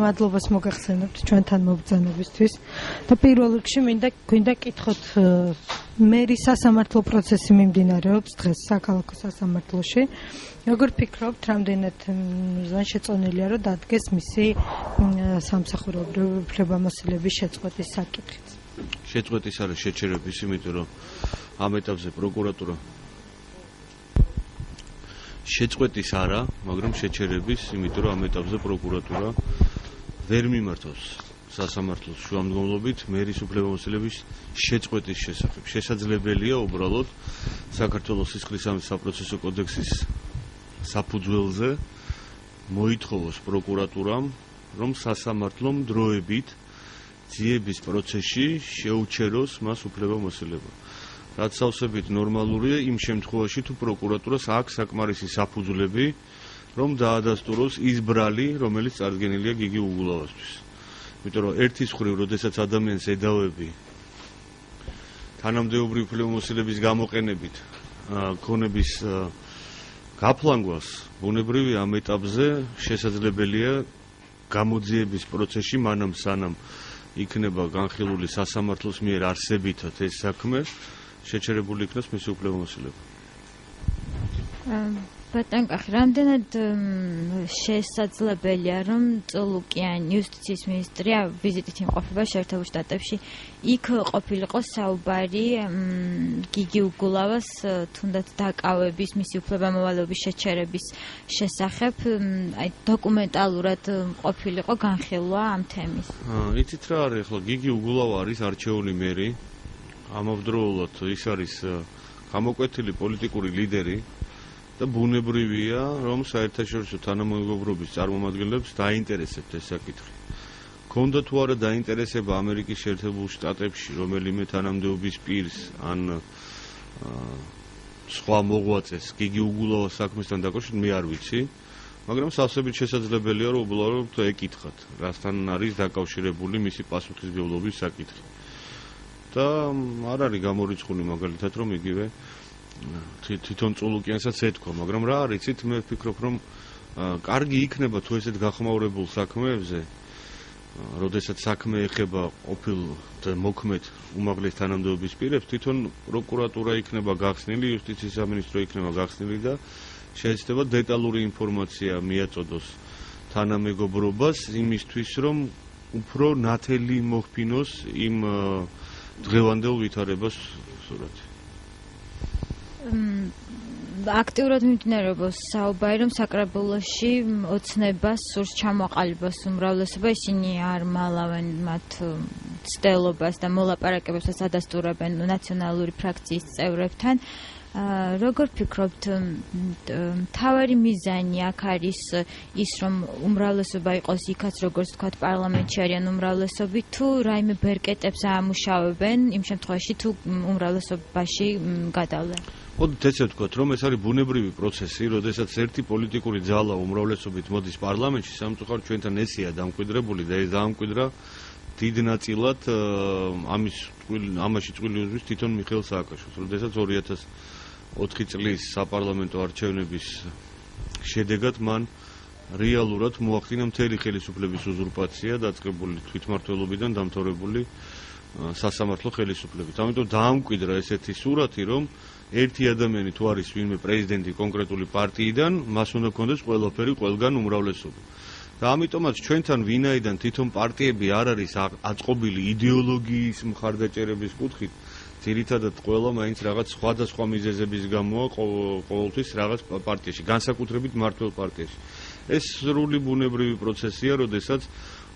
მადლობას მოგახსენებთ ჩვენთან მობრძანებისთვის და პირველ რიგში გვინდა გკითხოთ მერის სასამართლო პროცესი მიმდინარეობს დღეს საქალაქო სასამართლოში. Როგორ ფიქრობთ, რამდენად შეწონილია, რომ დადგეს მისი სამსახურებრივი უფლებამოსილების შეწყვეტის საკითხიც? შეწყვეტის არის შეჩერების, იმიტომ რომ ამ ეტაპზე პროკურატურა შეწყვეტის არა, მაგრამ შეჩერების, იმიტომ რომ ამ ეტაპზე პროკურატურა ვერ მიმართავს სასამართლოს შუამდგომლობით მერის უფლებამოსილების შეწყვეტის შესახებ. შესაძლებელია უბრალოდ საქართველოს სისხლისამის საპროცესო კოდექსის საფუძველზე მოითხოვოს პროკურატურამ, რომ სასამართლომ დროებით ძიების პროცესში შეუჩეროს მას უფლებამოსილება. რაც სავსებით ნორმალურია იმ შემთხვევაში, თუ პროკურატურას აქვს საკმარისი საფუძვლები, რომ დაადასტუროს ის ბრალი, რომელიც წარდგენილია გიგი უგულავასთვის. იმიტომ რომ ერთის მხრივ, როდესაც ადამიანს ედავები თანამდებობრივი უფლებამოსილების გამოყენებით ქონების გაფლანგვას, ბუნებრივია ამ ეტაპზე შესაძლებელია გამოძიების პროცესში მანამ სანამ იქნება განხილული სასამართლოს მიერ არსებითად ეს საქმე, შეჩერებული იქნას მისი უფლებამოსილება. ბატონ კახი, რამდენად შესაძლებელია, რომ წოლუკიანი იუსტიციის მინისტრია ვიზიტით იმყოფება შეერთებულ შტატებში, იქ ყოფილიყო საუბარი გიგი უგულავას თუნდაც დაკავების, მისი უფლებამოვალეობის შეჩერების შესახებ, დოკუმენტალურად ყოფილიყო განხილვა ამ თემის. იცით რა არის ახლა გიგი უგულავა არის არჩეული მერი, ამავდროულად ის არის გამოკვეთილი პოლიტიკური ლიდერი და ბუნებრივია, რომ საერთაშორისო თანამეგობრობის წარმომადგენლებს დაინტერესებთ ეს საკითხი. ქონდა თუ არა დაინტერესება ამერიკის შეერთებულ შტატებში რომელიმე თანამდებობის პირს ან სხვა მოღვაწეს გიგი უგულავას საქმესთან დაკავშირებით, მე არ ვიცი, მაგრამ სავსებით შესაძლებელია, რომ უბრალოდ ეკითხათ, რასთან არის დაკავშირებული მისი პასუხისმგებლობის საკითხი. და არ არის გამორიცხული მაგალითად, რომ იგივე თვითონ წოლუკიანსაც ეთქვა, მაგრამ რა არის, იცით, მე ვფიქრობ, რომ კარგი იქნება თუ ესეთ გახმაურებულ საქმეებზე, როდესაც საქმე ეხება ყოფილ მოქმედ უმაღლეს თანამდებობის პირებს, თვითონ პროკურატურა იქნება გახსნილი, იუსტიციის სამინისტრო იქნება გახსნილი და შეიძლება დეტალური ინფორმაცია მიაწოდოს თანამეგობრობას იმისთვის, რომ უფრო ნათელი მოხფინოს იმ დღევანდელ ვითარებას სურათი. აქტიურად მიმდინარეობს საუბარი, რომ საკრებულოში ოცნებას სურს ჩამოყალიბოს უმრავლესობა, ისინი არ მალავენ მათ ცდელობას და მოლაპარაკებებსაც ადასტურებენ ნაციონალური ფრაქციის წევრებთან. Როგორ ფიქრობთ, მთავარი მიზანი აქ არის ის, რომ უმრავლესობა იყოს იქაც, როგორც თქვათ, პარლამენტში არიან უმრავლესობით, თუ რაიმე ბერკეტებს აამუშავებენ იმ შემთხვევაში, თუ უმრავლესობაში გადავლენ? მოდით ესე ვთქვათ, რომ ეს არის ბუნებრივი პროცესი, როდესაც ერთი პოლიტიკური ძალა უმრავლესობით მოდის პარლამენტში, სამწუხაროდ ჩვენთან ესეა დამკვიდრებული და ეს დაამკვიდრა დიდ ნაწილად ამაში წყვილი უძღვის თვითონ მიხეილ სააკაშვილს, როდესაც 2004 წლის საპარლამენტო არჩევნების შედეგად მან რეალურად მოახდინა მთელი ხელისუფლების უზურპაცია, დაწყებული თვითმმართველობიდან დამთავრებული სასამართლო ხელისუფლებით. ამიტომ დაამკვიდრა ესეთი სურათი, რომ ერთი ადამიანი თუ არის ვინმე პრეზიდენტი კონკრეტული პარტიიდან, მას უნდა ქონდეს ყველაფერი ყველგან უმრავლესობა. და ამიტომაც ჩვენთან ვინაიდან თვითონ პარტიები არ არის აწყობილი იდეოლოგიის მხარდაჭერების კუთხით, ძირითადად ყველა მაინც რაღაც სხვადასხვა მიზეზების გამოა ყოველთვის რაღაც პარტიაში, განსაკუთრებით მმართველ პარტიაში. ეს სრული ბუნებრივი პროცესია, როდესაც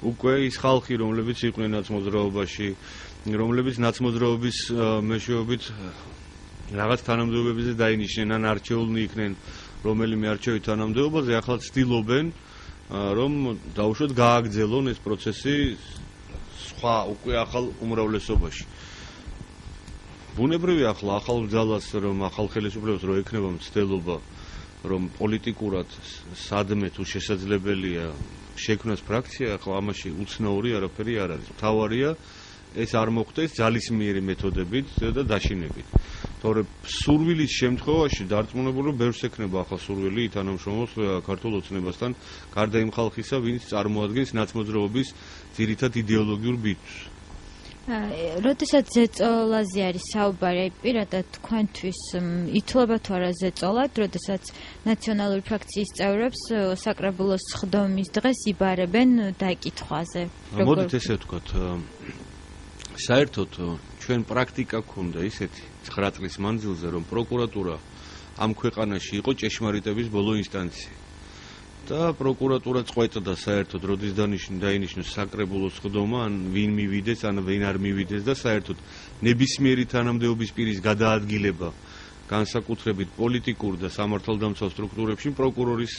უკვე ის ხალხი, რომლებიც იყვნენ ნაცმოძრაობაში, რომლებიც ნაცმოძრაობის მეშვეობით რაღაც თანამდებობებზე დაინიშნენ ან არჩეულნი იქნენ რომელიმე არჩევით თანამდებობაზე, ახლა ცდილობენ რომ დაუშვათ გააგრძელონ ეს პროცესი სხვა უკვე ახალ უმრავლესობაში. ბუნებრივია ახლა ახალ ძალას, რომ ახალ ხელისუფლებას რო ექნება მცდელობა, რომ პოლიტიკურად სადმე თუ შესაძლებელია შექმნას ფრაქცია, ახლა ამაში უცნაური არაფერი არ არის. მთავარია ეს არ მოხდეს ძალისმიერი მეთოდებით და დაშინებით. თორემ სურვილის შემთხვევაში დარწმუნებული ბევრს ექნება ახლა სურვილი ითანამშრომლოს ქართულ ოცნებასთან, გარდა იმ ხალხისა, ვინც წარმოადგენს ნაცმოძრაობის ძირითად იდეოლოგიურ ბიძგს. როდესაც ზეწოლაზე არის საუბარი, პირადად თქვენთვის ითვლება თუ არა ზეწოლად, როდესაც ნაციონალური ფრაქციის წევრებს საკრებულოს სხდომის დღეს იბარებენ დაკითხვაზე. მოდით ესე ვთქვათ, საერთოდ ჩვენ პრაქტიკა გქონდა ისეთი 9 წლის მანძილზე, რომ პროკურატურა ამ ქვეყანაში იყო ჭეშმარიტების ბოლო ინსტანცია. და პროკურატურა წყვეტდა საერთოდ როდის დაინიშნოს საკრებულოს სხდომა, ან ვინ მივიდეს, ან ვინ არ მივიდეს და საერთოდ ნებისმიერი თანამდებობის პირის გადაადგილება განსაკუთრებით პოლიტიკურ და სამართალდამცავ სტრუქტურებში პროკურორის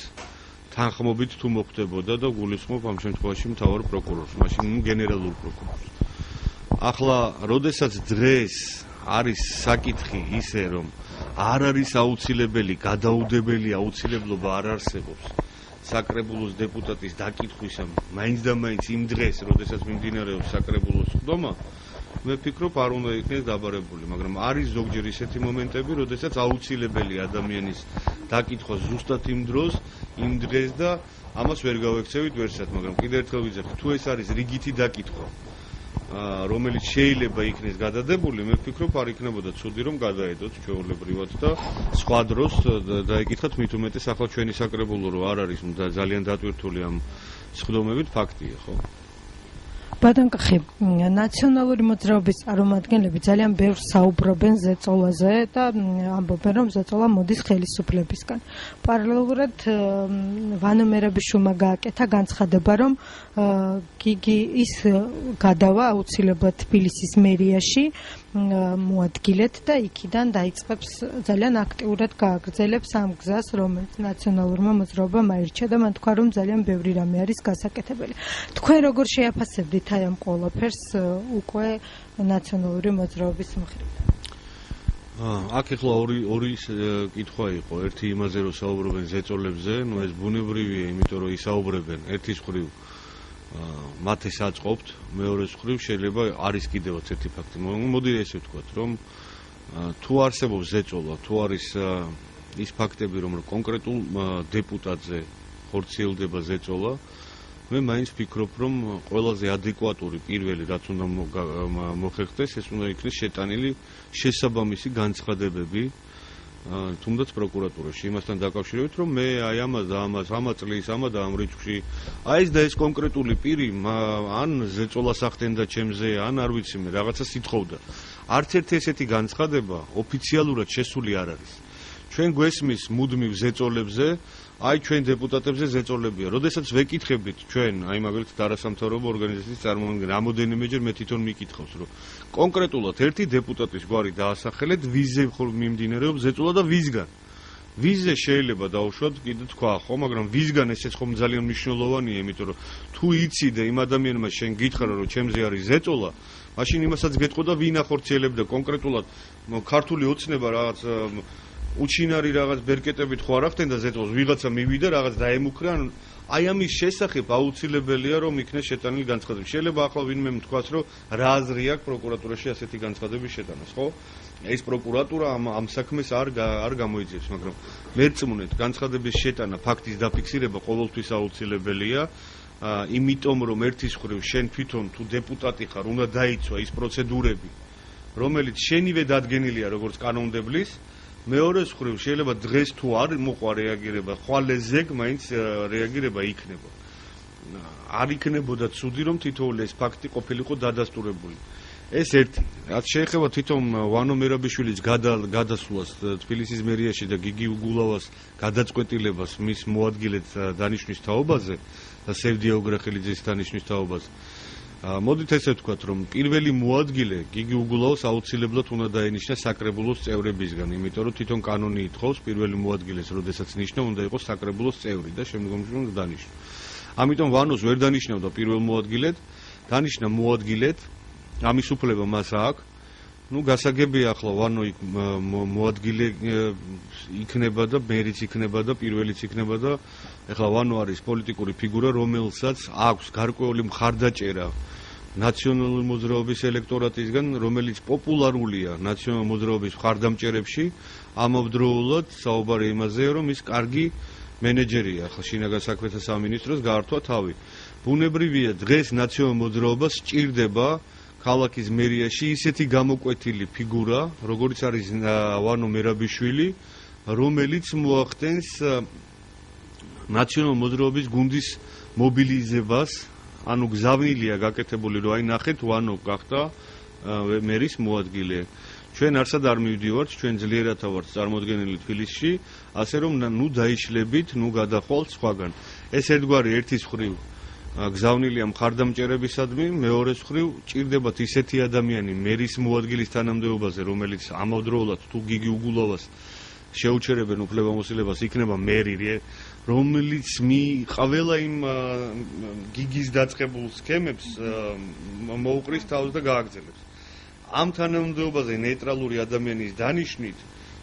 თანხმობით თუ მოხდებოდა და გულისხმობ ამ შემთხვევაში მთავარ პროკურორს, მაშინ გენერალურ პროკურორს. ახლა, როდესაც დღეს არის საკითხი ისე, რომ არ არის აუცილებელი, გადაუდებელი აუცილებლობა არ არსებობს საკრებულოს დეპუტატის დაკითხვისა, მაინც და მაინც იმ დღეს, როდესაც მიმდინარეობს საკრებულოს სხდომა, მე ვფიქრობ, არ უნდა იქნეს დაბარებული, მაგრამ არის ზოგჯერ ისეთი მომენტები, როდესაც აუცილებელი ადამიანის დაკითხვა ზუსტად იმ დროს, იმ დღეს და ამას ვერ გავექცევით ვერსად, მაგრამ კიდევ ერთხელ ვიძახი, თუ ეს არის რიგითი დაკითხვა, რომელიც შეიძლება იქნეს გადადებული, მე ვფიქრობ, არ იქნებოდა ცუდი, რომ გადაედოთ ჩვეულებრივად და სხვა დროს დაეკითხათ, მით უმეტეს ახლა ჩვენი საკრებულო რო არ არის ძალიან დატვირთული ამ სხდომებით, ფაქტია, ხო? ბატონ კახი, ნაციონალური მოძრაობის წარმომადგენლები ძალიან ბევრს საუბრობენ ზეწოლაზე და ამბობენ, რომ ზეწოლა მოდის ხელისუფლებისგან. პარალელურად ვანო მერაბიშვილმა გააკეთა განცხადება, რომ გიგი ის გადავა აუცილებლად თბილისის მერიაში მოადგილეთ და იქიდან დაიწყებს ძალიან აქტიურად გააგრძელებს ამ გზას, რომელიც ნაციონალურმა მოძრაობამ აირჩა და მან თქვა, რომ ძალიან ბევრი რამე არის გასაკეთებელი. თქვენ როგორ შეაფასებდით აი ამ ყველაფერს უკვე ნაციონალური მოძრაობის მხრივ? აქ ახლა ორი კითხვა იყო. ერთი იმაზე, რომ საუბრობენ ზეწოლებზე, ეს ბუნებრივია, იმიტომ რომ ისაუბრებენ ერთის მხრივ მათ ეს აწყობთ, მეორეს მხრივ შეიძლება არის კიდევაც ერთი ფაქტი. მოდი ესე ვთქვათ, რომ თუ არსებობს ზეწოლა, თუ არის ის ფაქტები, რომ კონკრეტულ დეპუტატზე ხორციელდება ზეწოლა, მე მაინც ვფიქრობ, რომ ყველაზე ადეკვატური პირველი რაც უნდა მოხერხდეს, ეს უნდა იქნეს შეტანილი შესაბამისი განცხადებები თუნდაც პროკურატურაში, იმასთან დაკავშირებით, რომ მე აი ამა წლის, ამა და ამ რიცხვში, აი ეს და ეს კონკრეტული პირი, ან ზეწოლას ახდენდა ჩემზე, ან არ ვიცი მე, რაღაცა სითხოვდა. არც ერთი ესეთი განცხადება ოფიციალურად შესული არ არის. ჩვენ გვესმის მუდმივ ზეწოლებზე, აი ჩვენ დეპუტატებზე ზეწოლებია. როდესაც ვეკითხებით ჩვენ, აი მაგალითად არასამთავრობო ორგანიზაციის წარმომადგენლებს, რამოდენიმეჯერ მე თვითონ მიკითხავს, რომ კონკრეტულად ერთი დეპუტატის გვარი დაასახელეთ, ვიზზე მიმდინარეობს ზეწოლა და ვისგან. ვიზზე შეიძლება დაუშვათ კიდე თქვა, ხო, მაგრამ ვისგან ესეც ხომ ძალიან მნიშვნელოვანია, იმიტომ რომ თუ იცი და იმ ადამიანმა შენ გითხრა, რომ ჩემზე არის ზეწოლა, მაშინ იმასაც გეტყო და ვინ ახორციელებდა კონკრეტულად ქართული ოცნება რაღაც უჩინარი რაღაც ბერკეტებით ხო არ ახდენდა ზეწოლას, ვიღაცა მივიდა რაღაც დაემუქრა, აი ამის შესახებ აუცილებელია რომ იქნეს შეტანილი განცხადები. შეიძლება ახლა ვინმე თქვას, რომ რა აზრი აქვს პროკურატურაში ასეთი განცხადების შეტანას, ხო? ეს პროკურატურა ამ საქმეს არ გამოიძიებს, მაგრამ მერწმუნეთ, განცხადების შეტანა, ფაქტის დაფიქსირება ყოველთვის აუცილებელია. იმიტომ რომ ერთის მხრივ შენ თვითონ თუ დეპუტატი ხარ, უნდა დაიცვა ის პროცედურები, რომელიც შენივე დადგენილია როგორც კანონმდებლის. მეორეს მხრივ შეიძლება დღეს თუ არ მოყვა რეაგირება, ხვალე ზეგ მაინც რეაგირება იქნება. არ იქნებოდა ცუდი, რომ თითოეული ეს ფაქტი ყოფილიყო დადასტურებული. ეს ერთი. რაც შეეხება თვითონ ვანო მერაბიშვილის გადასვლას თბილისის მერიაში და გიგი უგულავას გადაწყვეტილებას მის მოადგილედ დანიშვნის თაობაზე და სევდია უგრახელიძის დანიშვნის თაობაზე. მოდით ესე ვთქვათ, რომ პირველი მოადგილე გიგი უგულავას აუცილებლად უნდა დაენიშნა საკრებულოს წევრებისგან, იმიტომ რომ თვითონ კანონი ითხოვს პირველი მოადგილეს, როდესაც ნიშნა, უნდა იყოს საკრებულოს წევრი და შემდგომში უნდა დანიშნოს. ამიტომ ვანოს ვერ დანიშნავდა პირველ მოადგილედ, დანიშნა მოადგილედ, ამის უფლება მას აქვს. ნუ გასაგებია ახლა ვანო მოადგილე იქნება და მერიც იქნება და პირველიც იქნება და ახლა ვანო არის პოლიტიკური ფიგურა, რომელსაც აქვს გარკვეული მხარდაჭერა ნაციონალური მოძრაობის ელექტორატისგან, რომელიც პოპულარულია ნაციონალური მოძრაობის მხარდამჭერებში, ამავდროულად საუბარი იმაზეა, რომ ის კარგი მენეჯერია, ახლა შინაგან საქმეთა სამინისტროს გაართვა თავი. ბუნებრივია, დღეს ნაციონალურ მოძრაობას სჭირდება ქალაქის მერიაში ისეთი გამოკვეთილი ფიგურა, როგორიც არის ვანო მერაბიშვილი, რომელიც მოახდენს ნაციონალურ მოძრაობის გუნდის მობილიზებას, ანუ გზავნილია გაკეთებული, რომ აი ნახეთ, ვანო გახდა მერის მოადგილე. ჩვენ არსად არ მივდივართ, ჩვენ ძლიერათა ვართ წარმოდგენილი თბილისში, ასე რომ ნუ დაიშლებით, ნუ გადახვალთ სხვაგან. ეს ერთგვარი ერთის მხრივ გზავნილია მხარდამჭერებისადმი, მეორეს მხრივ ჭირდებათ ისეთი ადამიანი მერის მოადგილის თანამდებობაზე, რომელიც ამავდროულად თუ გიგი უგულოვას შეუჩერებენ უფლებამოსილებას, იქნება მერი, რომელიც ყველა იმ გიგის დაწყებულ სქემებს მოუყრის თავს და გააგრძელებს. ამ თანამდებობაზე ნეიტრალური ადამიანის დანიშვნით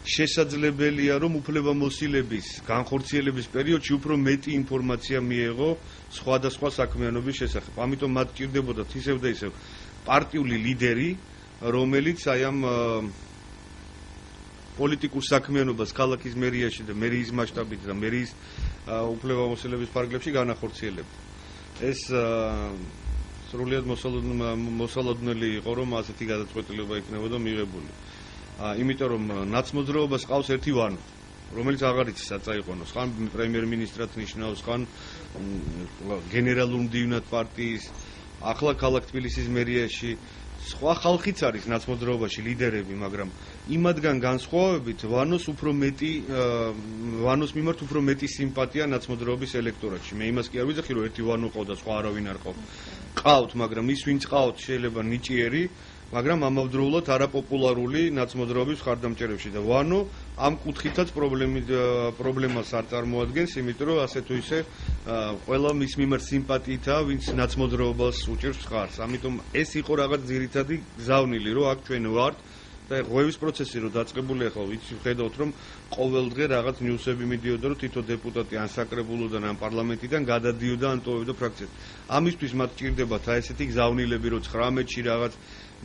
შესაძლებელია, რომ უფლებამოსილების განხორციელების პერიოდში უფრო მეტი ინფორმაცია მიეღო სხვადასხვა საქმიანობის შესახებ. ამიტომ მათ ჭირდებოდათ ისევ და ისევ პარტიული ლიდერი, რომელიც აი ამ პოლიტიკურ საქმიანობას ქალაქის მერიაში და მერიის მასშტაბით და მერიის უფლებამოსილების ფარგლებში განახორციელებდა. ეს სრულიად მოსალოდნელი იყო, რომ ასეთი გადაწყვეტილება იქნებოდა მიღებული. იმიტომ რომ ნაცმოძრაობას ყავს ერთი ვანო, რომელიც აღარ იცის საწაიყვანოს, ხან პრემიერ-მინისტრად ნიშნავს, ხან გენერალურ მდივნად პარტიის, ახლა ქალაქ თბილისის მერიაში სხვა ხალხიც არის ნაცმოძრაობაში ლიდერები, მაგრამ იმათგან განსხვავებით ვანოს მიმართ უფრო მეტი სიმპათია ნაცმოძრაობის ელექტორატში. მე იმას კი არ ვიძახი, რომ ერთი ვანო ყავდა, სხვა არავინ არ ყავდა. ყავთ, მაგრამ ის ვინც ყავთ შეიძლება ნიჭიერი, მაგრამ ამავდროულად არაპოპულარული ნაცმოძრაობის მხარდამჭერებში და ვანო ამ კუთხითაც პრობლემას არ წარმოადგენს, იმიტომ რომ ასე თუ ისე ყველა მის მიმართ სიმპათიითაა, ვინც ნაცმოძრაობას უჭერს მხარს. ამიტომ ეს იყო რაღაც ძირითადი გზავნილი, რომ აქ ჩვენ ვართ და ღვევის პროცესი რო დაწყებული, ახლა ვიცი ვხედავთ, რომ ყოველ დღე რაღაც ნიუსები მიდიოდა, რომ თითო დეპუტატი ან საკრებულოდან ან პარლამენტიდან გადადიოდა ან ტოვებდა ფრაქციას. ამისთვის მათ ჭირდებათ აი ესეთი გზავნილები, რომ 19-ში რაღაც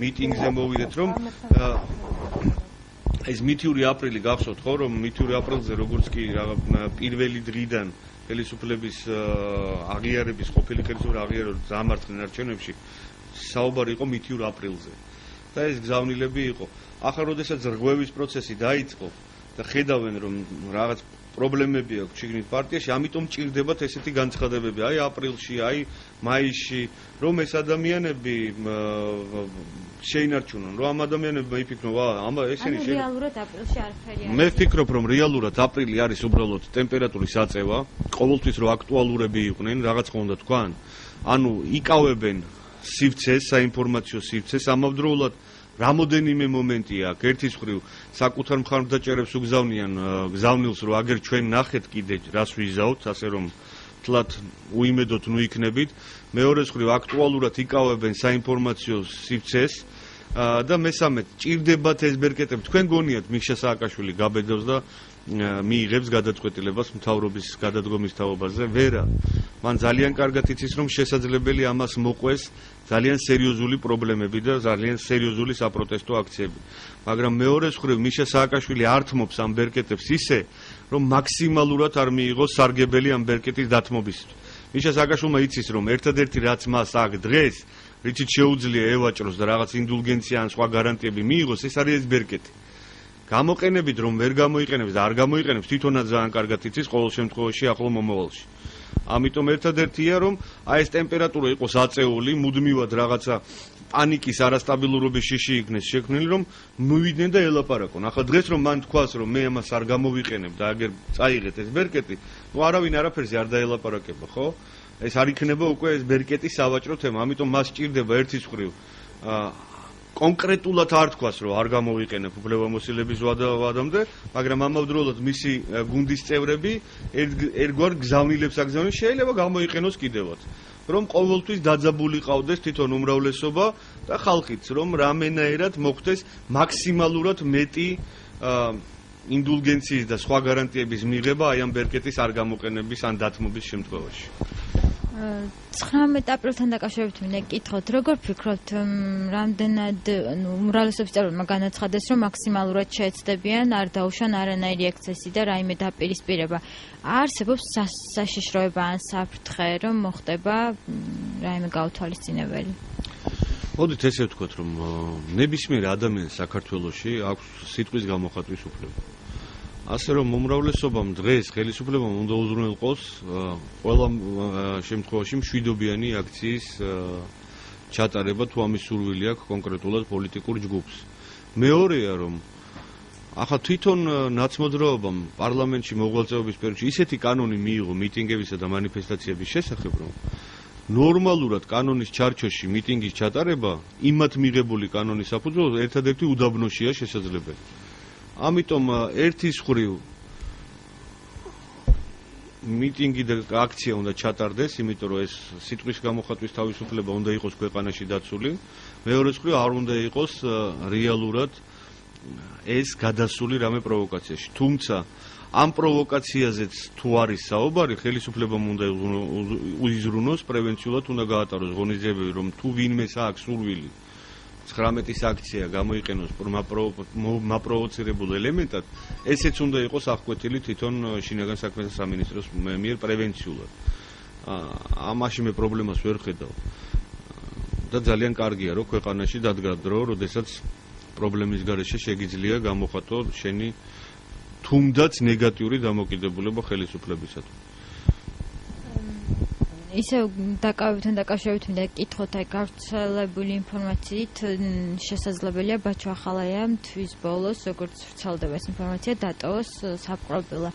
მიტინგზე მოვიდეთ, რომ ეს მითიური აპრილი გახსოვთ ხო, რომ მითიური აპრილზე როგორც კი პირველი დღიდან ხელისუფლების აღიარების ყოფილი ხელისუფლების აღიარების დამარცხენ არჩევნებში საუბარი იყო მითიურ აპრილზე. და ეს გზავნილები იყო. ახლა როდესაც რღვევის პროცესი დაიწყო და ხედავენ, რომ რაღაც პრობლემები აქვს შიგნით პარტიაში, ამიტომ ჭირდებათ ესეთი განცხადებები, აი აპრილში, აი მაისში, რომ ეს ადამიანები შეინარჩუნონ, რომ ამ ადამიანებმა იფიქრონ, ესენი რეალურად აპრილში არაფერი არის. მე ვფიქრობ, რომ რეალურად აპრილი არის უბრალოდ ტემპერატურის აწევა, ყოველთვის რომ აქტუალურები იყვნენ, რაღაც ხო უნდა თქვან, ანუ იკავებენ სივრცეს, საინფორმაციო სივრცეს, ამავდროულად რამოდენიმე მომენტია აქ, ერთის მხრივ საკუთარ მხარდამჭერებს უგზავნიან გზავნილს, რომ აგერ ჩვენ ნახეთ კიდე რას ვიზავთ, ასე რომ თლათ უიმედოთ ნუ იქნებით, მეორეს მხრივ აქტუალურად იკავებენ საინფორმაციო სივრცეს და მესამედ ჭირდებათ ეს ბერკეტები, თქვენ გონიათ მიქშა სააკაშვილი გაბედავს და მიიღებს გადაწყვეტილებას მთავრობის გადადგომის თაობაზე, ვერა. მან ძალიან კარგად იცის, რომ შესაძლებელი ამას მოყვეს ძალიან სერიოზული პრობლემები და ძალიან სერიოზული საპროტესტო აქციები. მაგრამ მეორეს მხრივ მიშა სააკაშვილი ართმობს ამ ბერკეტებს ისე, რომ მაქსიმალურად არ მიიღოს სარგებელი ამ ბერკეტის დათმობისთვის. მიშა სააკაშვილმა იცის, რომ ერთადერთი რაც მას აქ დღეს, რითიც შეუძლია ევაჭროს და რაღაც ინდულგენცია ან სხვა გარანტიები მიიღოს, ეს არის ეს ბერკეტი. გამოყენებით რომ ვერ გამოიყენებს და არ გამოიყენებს, თვითონაც ძალიან კარგად იცის ყოველ შემთხვევაში ახლო მომავალში. ამიტომ ერთადერთია რომ აი ეს ტემპერატურა იყოს აწეული, მუდმივად რაღაცა პანიკის არასტაბილურობის შიში იქნეს შექმნილი, რომ მივიდნენ და ელაპარაკონ. ახლა დღეს რომ მან თქვას, რომ მე ამას არ გამოვიყენებ და აგერ წაიღეთ ეს ბერკეტი, ნუ არავინ არაფერზე არ დაელაპარაკება, ხო? ეს არ იქნება უკვე ეს ბერკეტის სავაჭრო თემა, ამიტომ მას სჭირდება ერთის მხრივ კონკრეტულად არ თქვას, რომ არ გამოვიყენებ უფლებამოსილების ვადამდე, მაგრამ ამავდროულად მისი გუნდის წევრები ერთგვარ გზავნილებს აგზავნեն, შეიძლება გამოიყენოს კიდევაც. რომ ყოველთვის დაძაბული ყავდეს თვითონ უმრავლესობა და ხალხიც, რომ რამენაერად მოხდეს მაქსიმალურად მეტი ინდულგენციის და სხვა გარანტიების მიღება აი ამ ბერკეტის არ გამოყენების ან დათმობის შემთხვევაში. 19 აპრილთან დაკავშირებით მინდა გკითხოთ, როგორ ფიქრობთ, რამდენად უმრავლესობის წევრებმა განაცხადეს, რომ მაქსიმალურად შეეცდებიან არ დაუშვან არანაირი ექსცესი და რაიმე დაპირისპირება. არსებობს საშიშროება ან საფრთხე, რომ მოხდება რაიმე გაუთვალისწინებელი? მოდით ესე ვთქვათ, რომ ნებისმიერ ადამიანს საქართველოში აქვს სიტყვის გამოხატვის უფლება. ასე რომ უმრავლესობამ დღეს ხელისუფლებამ უნდა უზრუნველყოს ყველა შემთხვევაში მშვიდობიანი აქციის ჩატარება, თუ ამის სურვილი აქვს კონკრეტულად პოლიტიკურ ჯგუფს. მეორეა, რომ ახლა თვითონ ნაცმოძრაობამ პარლამენტში მოღვაწეობის პერიოდში ისეთი კანონი მიიღო მიტინგებისა და მანიფესტაციების შესახებ, რომ ნორმალურად კანონის ჩარჩოში მიტინგის ჩატარება იმათ მიღებული კანონის საფუძველზე ერთადერთი უდაბნოშია შესაძლებელი. ამიტომ ერთის ხრივ მიტინგი და აქცია უნდა ჩატარდეს, იმიტომ რომ ეს სიტყვის გამოხატვის თავისუფლება უნდა იყოს ქვეყანაში დაცული. მეორე ხრივ არ უნდა იყოს რეალურად ეს გადასული რამე პროვოკაციაში. თუმცა ამ პროვოკაციაზეც თუ არის საუბარი, ხელისუფლებამ უნდა უიზრუნოს, პრევენციულად უნდა გაატაროს ღონისძიებები, რომ თუ ვინმეს აქვს სურვილი 19-ის აქცია გამოიყენოს მაპროვოცირებულ ელემენტად, ესეც უნდა იყოს აღკვეთილი თვითონ შინაგან საქმეთა სამინისტროს მიერ პრევენციულად. ამაში მე პრობლემას ვერ ხედავ. და ძალიან კარგია, რომ ქვეყანაში დადგა დრო, როდესაც პრობლემის გარეშე შეგიძლია გამოხატო შენი თუნდაც ნეგატიური დამოკიდებულება ხელისუფლებისათვის. ისე დაკავებთან დაკავშირებით მინდა გკითხოთ, აი გავრცელებული ინფორმაციით შესაძლებელია ბაჩო ახალაიამ თვის ბოლოს, როგორც ვრცელდება ეს ინფორმაცია, დატოვოს საპყრობილა.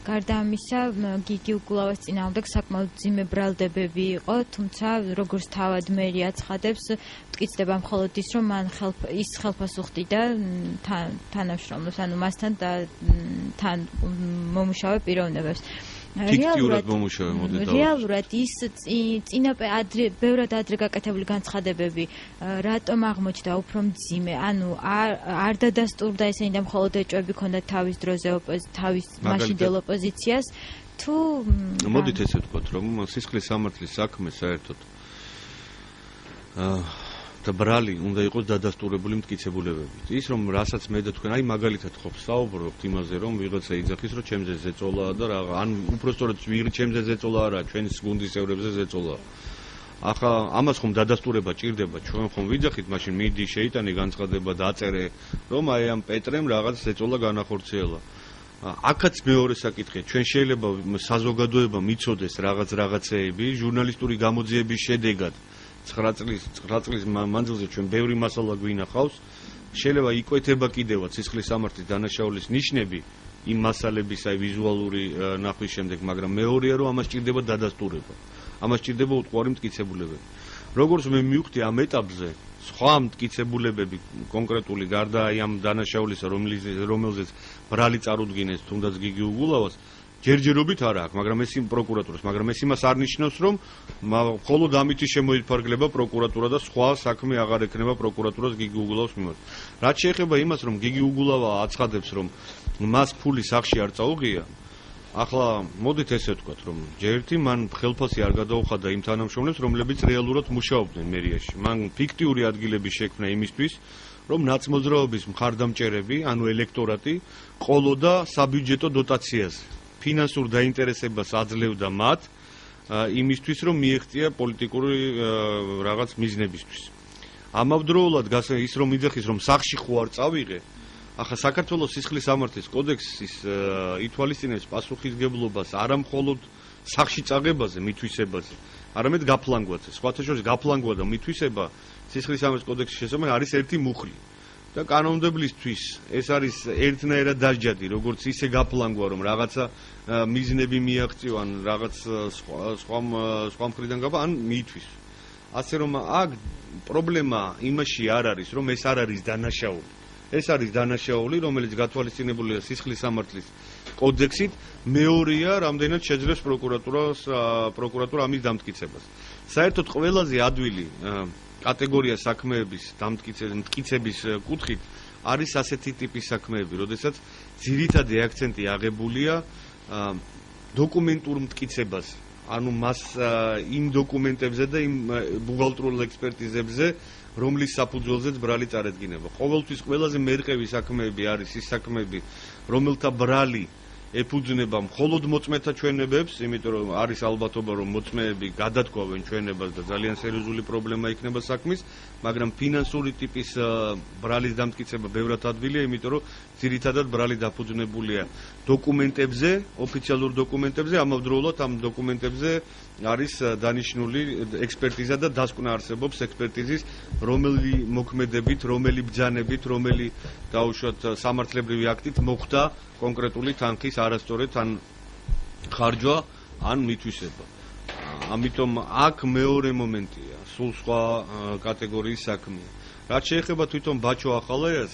გარდა ამისა, გიგი უგულავას წინააღმდეგ საკმაოდ მძიმე ბრალდებები იყო, თუმცა როგორც თავად მერი აცხადებს, მტკიცდება მხოლოდ ის, რომ მან ის ხელფასუხდიდა თანამშრომლებს, ანუ მასთან და თან მომუშავე პიროვნებებს. რეალურად ის ბევრად ადრე გაკეთებული განცხადებები რატომ აღმოჩნდა უფრო მძიმე? ანუ არ დადასტურდა ესენი და მხოლოდ ეჭვები ქონდა თავის დროზე თავის მაშინდელ ოპოზიციას, თუ მოდით ესე ვთქვათ, რომ სისხლის სამართლის საქმე საერთოდ და ბრალი უნდა იყოს დადასტურებული მტკიცებულებებით. ის რომ რასაც მე და თქვენ, აი მაგალითად ხო საუბრობთ იმაზე, რომ ვიღაცა იძახის, რომ ჩემზე ზეწოლაა და რა, ან უпростоრად ჩემზე ზეწოლა არა, ჩვენის გუნდის წევრებზე ზეწოლა. ახლა ამას ხომ დადასტურება ჭირდება, ჩვენ ხომ ვიძახით, მაშინ მიდი შეიტანე განცხადება დაწერე, რომ აი ამ პეტრემ რაღაც ზეწოლა განახორციელა. აქაც მეორე საკითხია, ჩვენ შეიძლება საზოგადოება მიცოდეს რაღაცეები, ჟურნალისტური გამოძიების შედეგად 9 წლის მანძილზე ჩვენ ბევრი მასალა გვინახავს, შეიძლება იკვეთება კიდევაც სისხლის სამართლის დანაშაულის ნიშნები იმ მასალების აი ვიზუალური ნახვის შემდეგ, მაგრამ მეორეა, რომ ამას ჭირდება დადასტურება. ამას ჭირდება უტყუარი მტკიცებულებები. როგორც მე მივხვდი ამ ეტაპზე, სხვა მტკიცებულებები კონკრეტული გარდა აი ამ დანაშაულისა, რომელზეც ბრალი წარუდგინეს, თუნდაც გიგი უგულავას, ჯერჯერობით არ აქვს, მაგრამ ეს იმ პროკურატურას, მაგრამ ეს იმას არ ნიშნავს, რომ მხოლოდ ამითი შემოიფარგლება პროკურატურა და სხვა საქმე აღარ ექნება პროკურატურას გიგი უგულავას მიმართ. რაც შეეხება იმას, რომ გიგი უგულავა აცხადებს, რომ მას ფული სახში არ წაუღია, ახლა მოდით ესე ვთქვათ, რომ ჯერთი მან ხელფასი არ გადაუხადა იმ თანამშრომლებს, რომლებიც რეალურად მუშაობდნენ მერიაში. მან ფიქტიური ადგილები შექმნა იმისთვის, რომ ნაცმოძრაობის მხარდამჭერები, ანუ ელექტორატი, ყოლოდა საბიუჯეტო დოტაციაზე. ფინანსურ დაინტერესებას აძლევდა მათ იმისთვის, რომ მიეღწია პოლიტიკური რაღაც მიზნებისთვის. ამავდროულად ის რომ იძახის, რომ სახში ხო არ წავიღე, ახლა საქართველოს სისხლის სამართლის კოდექსის ითვალისწინებს პასუხისგებლობას არა მხოლოდ სახში წაღებაზე, მითვისებაზე, არამედ გაფლანგვაზე. სხვათა შორის გაფლანგვა და მითვისება სისხლის სამართლის კოდექსის შესაბამისად არის ერთი მუხლი. და კანონმდებლისთვის ეს არის ერთნაირად დასჯადი, როგორც ისე გაფლანგვა, რომ რაღაცა მიზნები მიაღწიო, ან რაღაც სხვა მხრიდან გაბა, ან მიითვის. ასე რომ აქ პრობლემა იმაში არ არის, რომ ეს არ არის დანაშაული. ეს არის დანაშაული, რომელიც გათვალისწინებულია სისხლის სამართლის კოდექსით, მეორეა, რამდენად შეძლებს პროკურატურა ამის დამტკიცებას. საერთოდ ყველაზე ადვილი კატეგორია საქმეების მტკიცების კუთხით არის ასეთი ტიპის საქმეები, როდესაც ძირითადი აქცენტი აღებულია დოკუმენტურ მტკიცებაზე. ანუ მას იმ დოკუმენტებზე და იმ ბუღალტრიულ ექსპერტიზებზე რომლის საფუძველზეც ბრალი წარედგინება. ყოველთვის ყველაზე მერყევი საქმეები არის ის საქმეები, რომელთა ბრალი ეფუძნება მხოლოდ მოწმეთა ჩვენებებს, იმიტომ რომ არის ალბათობა, რომ მოწმეები გადათქვავენ ჩვენებას და ძალიან სერიოზული პრობლემა იქნება საქმის, მაგრამ ფინანსური ტიპის ბრალის დამტკიცება ბევრად ადვილია, იმიტომ რომ ძირითადად ბრალი დაფუძნებულია დოკუმენტებზე, ოფიციალურ დოკუმენტებზე, ამავდროულად ამ დოკუმენტებზე არის დანიშნული ექსპერტიზა და დასკვნა არსებობს ექსპერტიზის, რომელი მოქმედებით, რომელი ბრძანებით, რომელი დაუშვათ სამართლებრივი აქტით მოხდა კონკრეტული თანხის არასწორად ან ხარჯვა ან მითვისება. ამიტომ აქ მეორე მომენტია, სულ სხვა კატეგორიის საქმეა. რაც შეეხება თვითონ ბაჩო ახალაიას,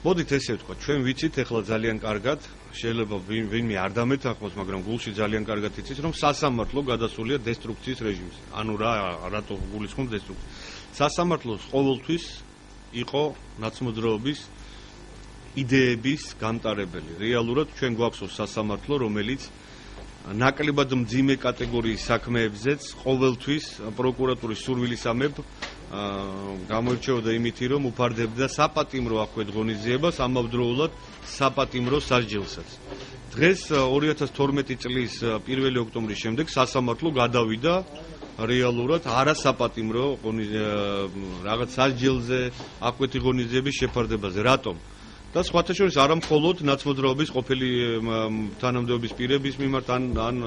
მოდით ესე ვთქვა, ჩვენ ვიცით ახლა ძალიან კარგად, შეიძლება ვინმე არ დამეთანხმოს, მაგრამ გულში ძალიან კარგად იცით, რომ სასამართლო გადასულია დესტრუქციის რეჟიმზე. ანუ რატო გულისხმობ დესტრუქციას? სასამართლოს ყოველთვის იყო ნაცმოძრაობის იდეების გამტარებელი. რეალურად ჩვენ გვაქვს სასამართლო, რომელიც ნაკლებად მძიმე კატეგორიის საქმეებზეც ყოველთვის პროკურატურის სურვილისამებ გამოირჩეოდა იმითი, რომ უფარდებდა საპატიმრო აქვე ღონისძიებას, ამავდროულად საპატიმრო სასჯელსაც. დღეს 2012 წლის 1 ოქტომბრის შემდეგ სასამართლო გადავიდა რეალურად არასაპატიმრო რაღაც სასჯელზე, აქვეთი ღონისძიების შეფარდებაზე. რატომ? და სხვათა შორის არა მხოლოდ ნაცმოძრაობის ყოფილი თანამდებობის პირების მიმართ ან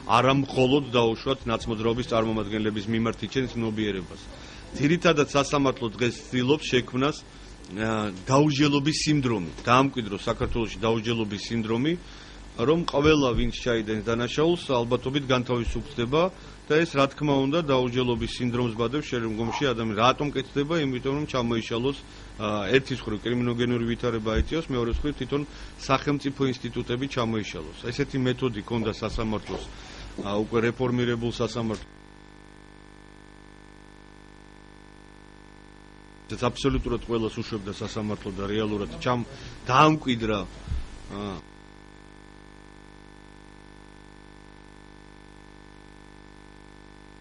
არა მხოლოდ დაუშვათ ნაცმოძრაობის წარმომადგენლების მიმართ იჩენს ცნობიერებას. ძირითადად სასამართლო დღეს ცდილობს შექმნას დაუსჯელობის სინდრომი, დაამკვიდროს საქართველოში დაუსჯელობის სინდრომი, რომ ყველა ვინც ჩაიდენს დანაშაულს ალბათობით განთავისუფლდება და ეს რა თქმა უნდა დაუსჯელობის სინდრომს ბადებს შემდგომში ადამიანი. რატომ კეთდება? იმიტომ რომ ჩამოიშალოს ერთის მხრივ კრიმინოგენური ვითარება აიწიოს, მეორეს მხრივ თვითონ სახელმწიფო ინსტიტუტები ჩამოიშალოს. ესეთი მეთოდი ჰქონდა სასამართლოს, უკვე რეფორმირებულ სასამართლოს. ეს აბსოლუტურად ყველას უშვებდა სასამართლო და რეალურად დაამკვიდრა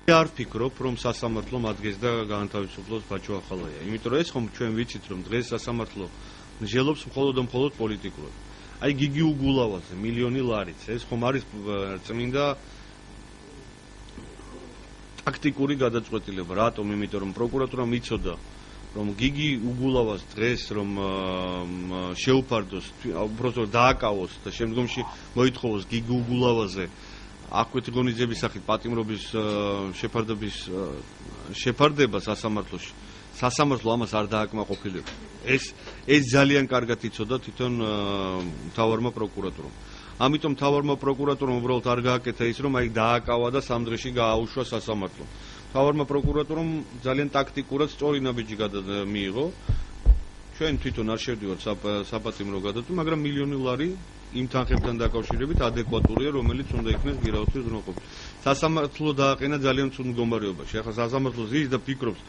არ ვფიქრობ, რომ სასამართლომ ადგენს და გაანთავისუფლოს ბაჩო ახალაია. იმიტომ რომ ეს ხომ ჩვენ ვიცით, რომ დღეს სასამართლო მსჯელობს მხოლოდ პოლიტიკურად. აი გიგი უგულავაზე მილიონი ლარიც, ეს ხომ არის წმინდა ტაქტიკური გადაწყვეტილება. რატომ? იმიტომ რომ პროკურატურამ იცოდა, რომ გიგი უგულავას დღეს რომ შეუფარდოს, უბრალოდ დააკავოს და შემდგომში მოითხოვოს გიგი უგულავაზე აქვეთი ღონისძიების სახით პატიმრობის შეფარდება სასამართლოში. სასამართლო ამას არ დააკმაყოფილებს. ეს ძალიან კარგად იცოდა თვითონ მთავარმა პროკურატურამ. ამიტომ მთავარმა პროკურატურამ უბრალოდ არ გააკეთა ის, რომ აი დააკავა და სამ დღეში გააუშვა სასამართლო. მთავარმა პროკურატურამ ძალიან ტაქტიკურად სწორი ნაბიჯი მიიღო. ჩვენ თვითონ არ შევდივართ საპატიმრო გადაწყვეტილებას, მაგრამ მილიონი ლარი იმ თანხებთან დაკავშირებით ადეკვატურია, რომელიც უნდა იქნეს გირაოთის ზრუნყოფილი. სასამართლო დააყენა ძალიან ცუდ მდგომარეობაში. ახლა სასამართლო ზის და ფიქრობს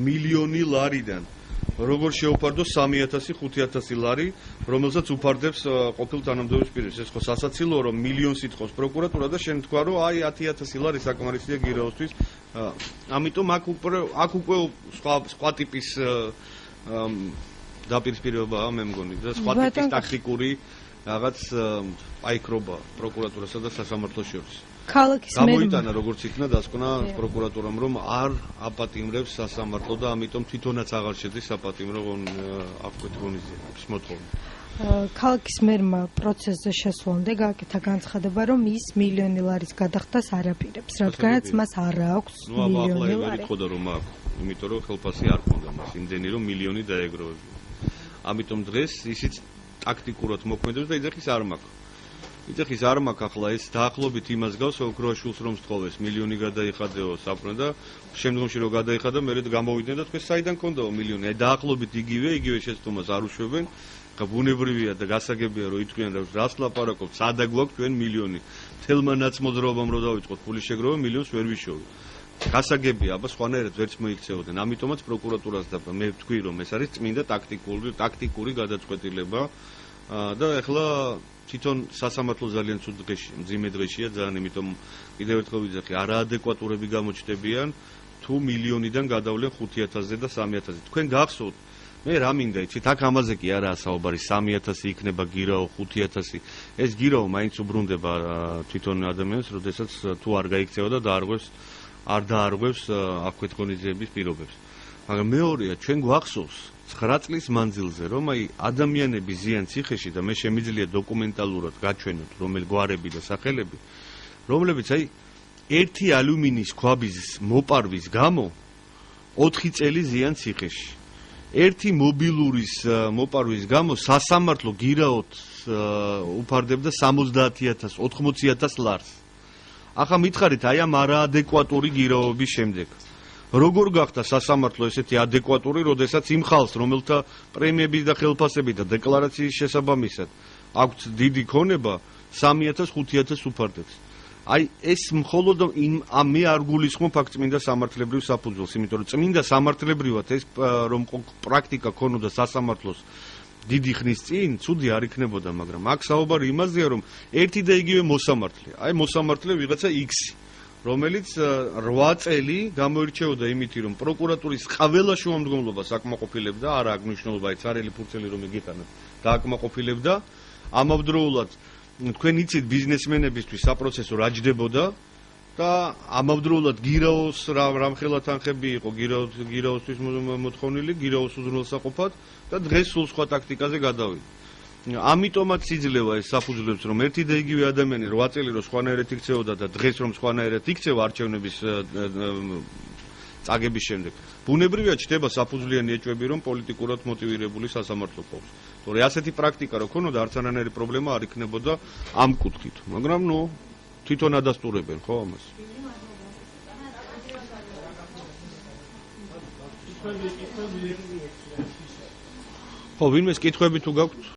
მილიონი ლარიდან როგორ შეუფარდოს 3000, 5000 ლარი, რომელსაც უფარდებს ყოფილ თანამდებობის პირებს. ეს ხო სასაცილოა, რომ მილიონს ითხოვს პროკურატურა და შენ თქვა, რომ აი 10000 ლარი საკმარისია გირაოსთვის. ამიტომ აქ უკვე სხვა ტიპის დაპირისპირებაა, მე მგონი, და სხვა ტიპის ტაქტიკური რაღაც პაიქრობა პროკურატურასა და სასამართლოს შორის. გამოიტანა როგორც იქნა დასკვნა პროკურატურამ, რომ არ აპატიმრებს სასამართლო და ამიტომ თვითონაც აღარ შედის საპატიმრო აქვეთ ღონისძიების მოთხოვნა. ქალაქის მერმა პროცესზე შესვლამდე გააკეთა განცხადება, რომ ის მილიონი ლარის გადახდას არ აპირებს, რადგანაც მას არ აქვს მილიონი ლარი. ხო და რომ აქვს, იმიტომ რომ ხელფასი არ ქონდა მას იმდენი, რომ მილიონი დაეგროვებინა. ამიტომ დღეს ისიც ტაქტიკურად მოქმედებს და იძახის არ მაქვს. იძახის არ მაქვს ახლა ეს დაახლოებით იმას გავს, ოქროაშვილს რომ სთხოვეს მილიონი გადაიხადეო საპრნა და შემდგომში რომ გადაიხადა, მერე გამოვიდნენ და თქვენ საიდან ქონდაო მილიონი? აი დაახლოებით იგივე შეცდომას არ უშვებენ. ბუნებრივია და გასაგებია რომ იტყვიან რომ რას ლაპარაკობთ, სადა გვაქვს ჩვენ მილიონი. თელმა ნაცმოძრაობამ რო დავიწყოთ ფული შეგროვა, მილიონს ვერ ვიშოვი. გასაგებია, აბა სხვანაირად ვერც მოიქცეოდნენ. ამიტომაც პროკურატურას და მე ვთქვი, რომ ეს არის წმინდა ტაქტიკური გადაწყვეტილება და ეხლა თვითონ სასამართლო ძალიან ცუდ დღეში, მძიმე დღეშია ძალიან, იმიტომ კიდევ ერთხელ ვიძახი, არაადეკვატურები გამოჩნდებიან, თუ მილიონიდან გადავლენ 5,000-ზე და 3,000-ზე. თქვენ გახსოვთ, მე რა მინდა იცით, აქ ამაზე კი არაა საუბარი, 3,000 იქნება გირაო, 5,000. ეს გირაო მაინც უბრუნდება თვითონ ადამიანს, როდესაც თუ არ გაიქცევა და არ დაარღვევს აქვეთ ღონისძიების პირობებს. მაგრამ მეორეა, ჩვენ გვახსოვს 9 წლის მანძილზე, რომ აი ადამიანების ზიან ციხეში და მე შემიძლია დოკუმენტალურად გაჩვენოთ, რომელი გვარები და სახელები, რომლებიც აი ერთი ალუმინის ქვაბის მოპარვის გამო 4 წელი ზიან ციხეში. ერთი მობილურის მოპარვის გამო სასამართლო გირაოთ უფარდებდა 70,000, 80,000 ლარს. ახლა მითხარით აი ამ არაადეკვატური გირაობის შემდეგ. როგორ გახდა სასამართლო ესეთი ადეკვატური, როდესაც იმ ხალხს, რომელთა პრემიების და ხელფასებით და დეკლარაციის შესაბამისად აქვთ დიდი ქონება, 3,000, 5,000 უფარდებს. აი ეს მხოლოდ მე არ გულისხმობ აქ წმინდა სამართლებრივ საფუძველს, იმიტომ რომ წმინდა სამართლებრივად ეს რომ პრაქტიკა ქონოდა სასამართლოს დიდი ხნის წინ, ცუდი არ იქნებოდა, მაგრამ აქ საუბარი იმაზეა, რომ ერთი და იგივე მოსამართლე, აი მოსამართლე ვიღაცა X, რომელიც 8 წელი გამოირჩეოდა იმით, რომ პროკურატურის ყველა შუამდგომლობას აკმაყოფილებდა, არა აქ მნიშვნელობა, აი ცარელი ფურცელი რომ იგიტანოთ, და აკმაყოფილებდა, ამავდროულად თქვენ იცით ბიზნესმენებისთვის საპროცესო რა ჯდებოდა და ამავდროულად გირაოს რამხელა თანხები იყო გირაოსთვის მოთხოვნილი, გირაოს უზრუნველსაყოფად და დღეს სულ სხვა ტაქტიკაზე გადავიდა. ამიტომაც იძლევა ეს საფუძვლებს, რომ ერთი და იგივე ადამიანი 8 წელი რომ სხვანაირად იქცეოდა და დღეს რომ სხვანაირად იქცევა არჩევნების წაგების შემდეგ. ბუნებრივია ჩდება საფუძვლიანი ეჭვები, რომ პოლიტიკურად მოტივირებული სასამართლო ყავს. თორე ასეთი პრაქტიკა რო ქონოდა, არც არანაირი პრობლემა არ იქნებოდა ამ კუთხით. მაგრამ თვითონ ადასტურებენ, ხო ამას? ხო, ვინმეს კითხვები თუ გაქვთ?